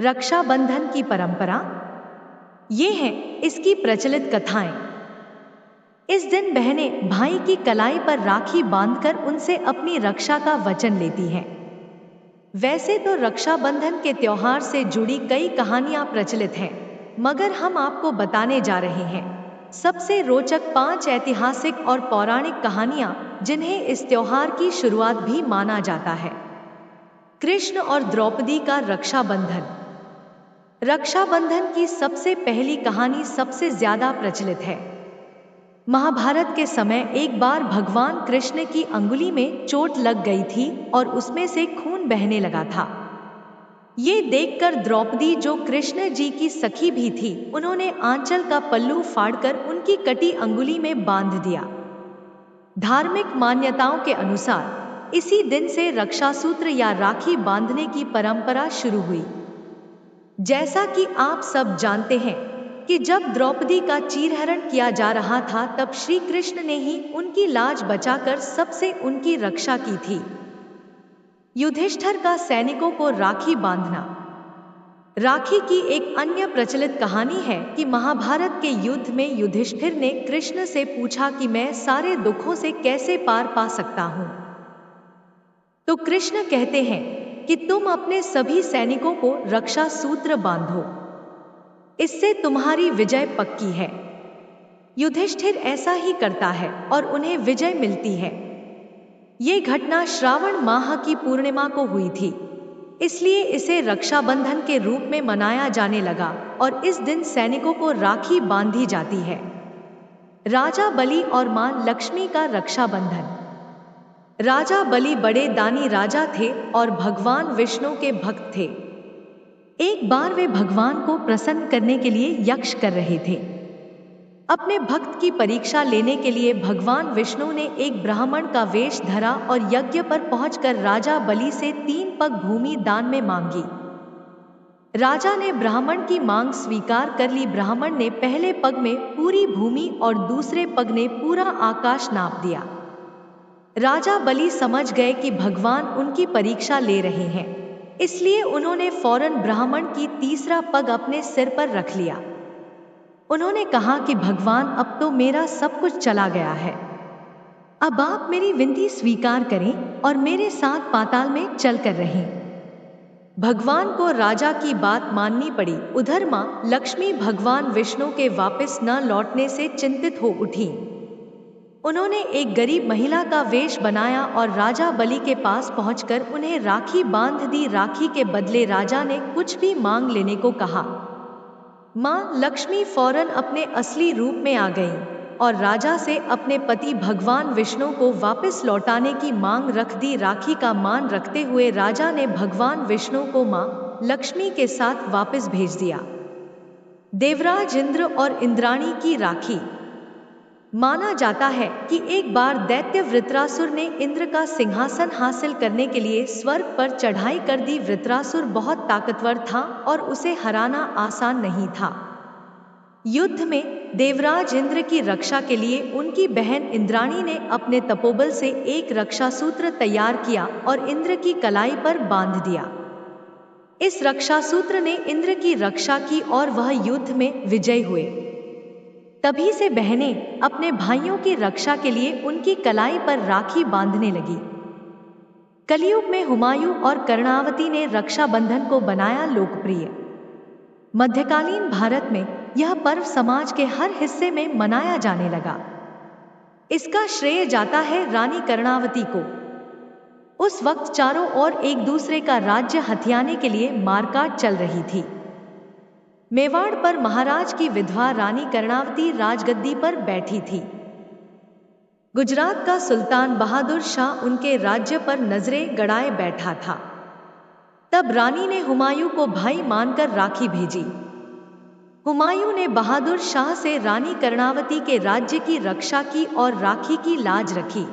रक्षाबंधन की परंपरा ये है इसकी प्रचलित कथाएं। इस दिन बहनें भाई की कलाई पर राखी बांधकर उनसे अपनी रक्षा का वचन लेती हैं। वैसे तो रक्षाबंधन के त्योहार से जुड़ी कई कहानियां प्रचलित हैं, मगर हम आपको बताने जा रहे हैं सबसे रोचक 5 ऐतिहासिक और पौराणिक कहानियां जिन्हें इस त्योहार की शुरुआत भी माना जाता है। कृष्ण और द्रौपदी का रक्षाबंधन। रक्षाबंधन की सबसे पहली कहानी सबसे ज्यादा प्रचलित है। महाभारत के समय एक बार भगवान कृष्ण की अंगुली में चोट लग गई थी और उसमें से खून बहने लगा था। ये देखकर द्रौपदी, जो कृष्ण जी की सखी भी थी, उन्होंने आंचल का पल्लू फाड़कर उनकी कटी अंगुली में बांध दिया। धार्मिक मान्यताओं के अनुसार इसी दिन से रक्षासूत्र या राखी बांधने की परंपरा शुरू हुई। जैसा कि आप सब जानते हैं कि जब द्रौपदी का चीरहरण किया जा रहा था, तब श्री कृष्ण ने ही उनकी लाज बचाकर सबसे उनकी रक्षा की थी। युधिष्ठिर का सैनिकों को राखी बांधना। राखी की एक अन्य प्रचलित कहानी है कि महाभारत के युद्ध में युधिष्ठिर ने कृष्ण से पूछा कि मैं सारे दुखों से कैसे पार पा सकता हूं। तो कृष्ण कहते हैं कि तुम अपने सभी सैनिकों को रक्षा सूत्र बांधो, इससे तुम्हारी विजय पक्की है। युधिष्ठिर ऐसा ही करता है और उन्हें विजय मिलती है। ये घटना श्रावण माह की पूर्णिमा को हुई थी, इसलिए इसे रक्षाबंधन के रूप में मनाया जाने लगा और इस दिन सैनिकों को राखी बांधी जाती है। राजा बलि और मां लक्ष्मी का रक्षाबंधन। राजा बलि बड़े दानी राजा थे और भगवान विष्णु के भक्त थे। एक बार वे भगवान को प्रसन्न करने के लिए यज्ञ कर रहे थे। अपने भक्त की परीक्षा लेने के लिए भगवान विष्णु ने एक ब्राह्मण का वेश धरा और यज्ञ पर पहुंचकर राजा बलि से 3 पग भूमि दान में मांगी। राजा ने ब्राह्मण की मांग स्वीकार कर ली। ब्राह्मण ने पहले पग में पूरी भूमि और दूसरे पग ने पूरा आकाश नाप दिया। राजा बलि समझ गए कि भगवान उनकी परीक्षा ले रहे हैं, इसलिए उन्होंने फौरन ब्राह्मण की तीसरा पग अपने सिर पर रख लिया। उन्होंने कहा कि भगवान, अब तो मेरा सब कुछ चला गया है, अब आप मेरी विनती स्वीकार करें और मेरे साथ पाताल में चलकर रहें। भगवान को राजा की बात माननी पड़ी। उधर मां लक्ष्मी भगवान विष्णु के वापस न लौटने से चिंतित हो उठी। उन्होंने एक गरीब महिला का वेश बनाया और राजा बलि के पास पहुंचकर उन्हें राखी बांध दी। राखी के बदले राजा ने कुछ भी मांग लेने को कहा। मां लक्ष्मी फौरन अपने असली रूप में आ गईं और राजा से अपने पति भगवान विष्णु को वापस लौटाने की मांग रख दी। राखी का मान रखते हुए राजा ने भगवान विष्णु को मां लक्ष्मी के साथ वापस भेज दिया। देवराज इंद्र और इंद्राणी की राखी। माना जाता है कि एक बार दैत्य वृत्रासुर ने इंद्र का सिंहासन हासिल करने के लिए स्वर्ग पर चढ़ाई कर दी। वृत्रासुर बहुत ताकतवर था और उसे हराना आसान नहीं था। युद्ध में देवराज इंद्र की रक्षा के लिए उनकी बहन इंद्राणी ने अपने तपोबल से एक रक्षासूत्र तैयार किया और इंद्र की कलाई पर बांध दिया। इस रक्षासूत्र ने इंद्र की रक्षा की और वह युद्ध में विजयी हुए। तभी से बहनें अपने भाइयों की रक्षा के लिए उनकी कलाई पर राखी बांधने लगी। कलयुग में हुमायूं और कर्णावती ने रक्षाबंधन को बनाया लोकप्रिय। मध्यकालीन भारत में यह पर्व समाज के हर हिस्से में मनाया जाने लगा। इसका श्रेय जाता है रानी कर्णावती को। उस वक्त चारों ओर एक दूसरे का राज्य हथियाने के लिए मारकाट चल रही थी। मेवाड़ पर महाराज की विधवा रानी कर्णावती राजगद्दी पर बैठी थी। गुजरात का सुल्तान बहादुर शाह उनके राज्य पर नजरें गड़ाए बैठा था। तब रानी ने हुमायूं को भाई मानकर राखी भेजी। हुमायूं ने बहादुर शाह से रानी कर्णावती के राज्य की रक्षा की और राखी की लाज रखी।